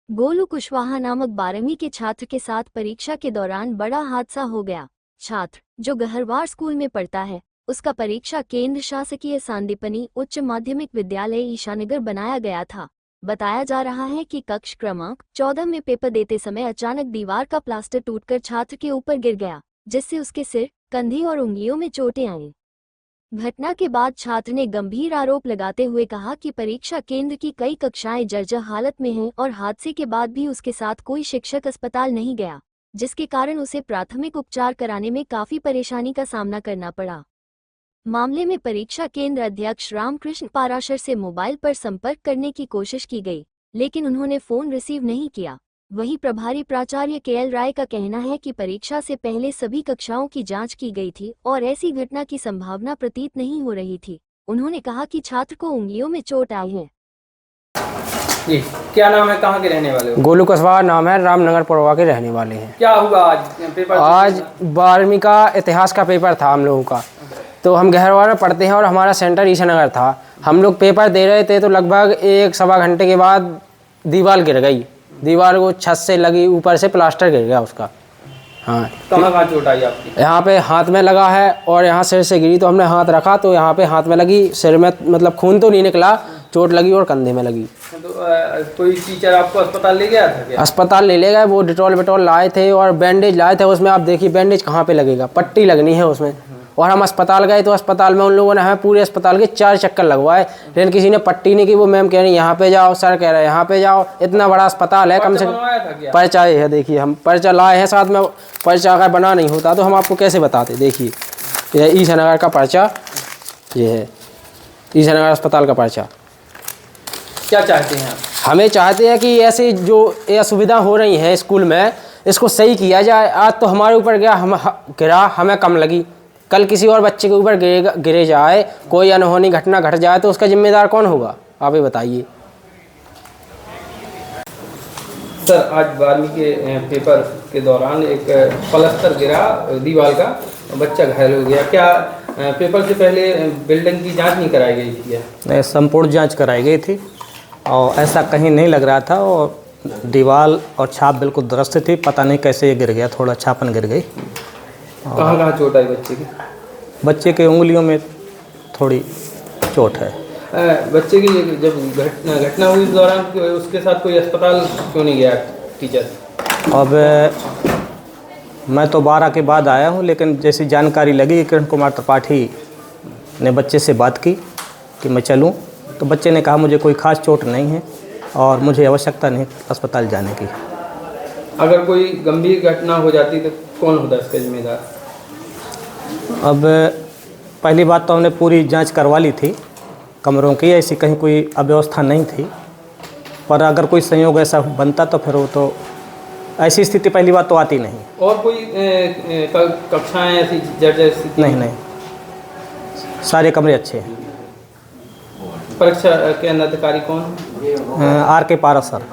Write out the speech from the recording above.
गोलू कुशवाहा नामक 12वीं के छात्र के साथ परीक्षा के दौरान बड़ा हादसा हो गया। छात्र, जो गहरवार स्कूल में पढ़ता है, उसका परीक्षा केंद्र शासकीय सांदीपनि उच्च माध्यमिक विद्यालय ईशानगर बनाया गया था। बताया जा रहा है कि कक्ष क्रमांक 14 में पेपर देते समय अचानक दीवार का प्लास्टर टूटकर छात्र के ऊपर गिर गया, जिससे उसके सिर, कंधे और उंगलियों में चोटें आईं। घटना के बाद छात्र ने गंभीर आरोप लगाते हुए कहा कि परीक्षा केंद्र की कई कक्षाएं जर्जर हालत में हैं और हादसे के बाद भी उसके साथ कोई शिक्षक अस्पताल नहीं गया, जिसके कारण उसे प्राथमिक उपचार कराने में काफी परेशानी का सामना करना पड़ा। मामले में परीक्षा केंद्र अध्यक्ष रामकृष्ण पाराशर से मोबाइल पर संपर्क करने की कोशिश की गई, लेकिन उन्होंने फोन रिसीव नहीं किया। वहीं प्रभारी प्राचार्य केएल राय का कहना है कि परीक्षा से पहले सभी कक्षाओं की जांच की गई थी और ऐसी घटना की संभावना प्रतीत नहीं हो रही थी। उन्होंने कहा कि छात्र को उंगलियों में चोट आई है। जी, क्या नाम है, कहाँ के रहने वाले हो? गोलू कुशवाहा नाम है, रामनगर पुरवा के रहने वाले हैं। क्या हुआ आज पेपर? आज 12वीं का इतिहास का पेपर था हम लोगों का। तो हम गहरवार में पढ़ते हैं और हमारा सेंटर ईशानगर था। हम लोग पेपर दे रहे थे तो लगभग 1-1.25 घंटे के बाद दीवार गिर गई। दीवार को छत से लगी, ऊपर से प्लास्टर गिर गया उसका। हाँ, कहाँ चोट आई आपकी? यहाँ पे हाथ में लगा है और यहाँ सिर से गिरी तो हमने हाथ रखा तो यहाँ पे हाथ में लगी, सिर में मतलब खून तो नहीं निकला, चोट लगी और कंधे में लगी। तो कोई टीचर आपको अस्पताल ले गया था क्या? अस्पताल ले गए, वो डिटॉल लाए थे और बैंडेज लाए थे। उसमें आप देखिए बैंडेज कहाँ पे लगेगा, पट्टी लगनी है उसमें। और हम अस्पताल गए तो अस्पताल में उन लोगों ने हमें पूरे अस्पताल के 4 चक्कर लगवाए, लेकिन किसी ने पट्टी नहीं की। वो मैम कह रही यहाँ पे जाओ, सर कह रहे हैं यहाँ पे जाओ। इतना बड़ा अस्पताल है, कम से कम पर्चा है। देखिए हम पर्चा लाए हैं साथ में, पर्चा अगर बना नहीं होता तो हम आपको कैसे बताते। देखिए यह ईशानगर का पर्चा, ये है ईशानगर अस्पताल का पर्चा। क्या चाहते हैं आप? हमें चाहते हैं कि ऐसे जो ये असुविधा हो रही है स्कूल में, इसको सही किया जाए। आज तो हमारे ऊपर गया, हम गिरा, हमें कम लगी, कल किसी और बच्चे के ऊपर गिरे जाए, कोई अनहोनी घटना घट जाए तो उसका जिम्मेदार कौन होगा, आप ही बताइए। सर, आज 12वीं के पेपर के दौरान एक प्लास्टर गिरा दीवार का, बच्चा घायल हो गया। क्या पेपर से पहले बिल्डिंग की जांच नहीं कराई गई थी? नहीं, संपूर्ण जांच कराई गई थी और ऐसा कहीं नहीं लग रहा था और दीवार और छाप बिल्कुल दुरुस्त थी। पता नहीं कैसे ये गिर गया, थोड़ा छापन गिर गई। कहाँ चोट आई बच्चे की? बच्चे के उंगलियों में थोड़ी चोट है। बच्चे की जब घटना हुई उस दौरान उसके साथ कोई अस्पताल क्यों नहीं गया टीचर? अब मैं तो 12 के बाद आया हूँ, लेकिन जैसी जानकारी लगी किरण कुमार त्रिपाठी ने बच्चे से बात की कि मैं चलूँ, तो बच्चे ने कहा मुझे कोई ख़ास चोट नहीं है और मुझे आवश्यकता नहीं अस्पताल जाने की। अगर कोई गंभीर घटना हो जाती तो कौन होता इसका जिम्मेदार? अब पहली बात तो हमने पूरी जांच करवा ली थी कमरों की, ऐसी कहीं कोई अव्यवस्था नहीं थी। पर अगर कोई संयोग ऐसा बनता तो फिर वो तो ऐसी स्थिति पहली बात तो आती नहीं। और कोई कक्षाएं ऐसी जर्जर स्थिति? नहीं, सारे कमरे अच्छे हैं। परीक्षा के अधिकारी कौन? आर के पारा सर।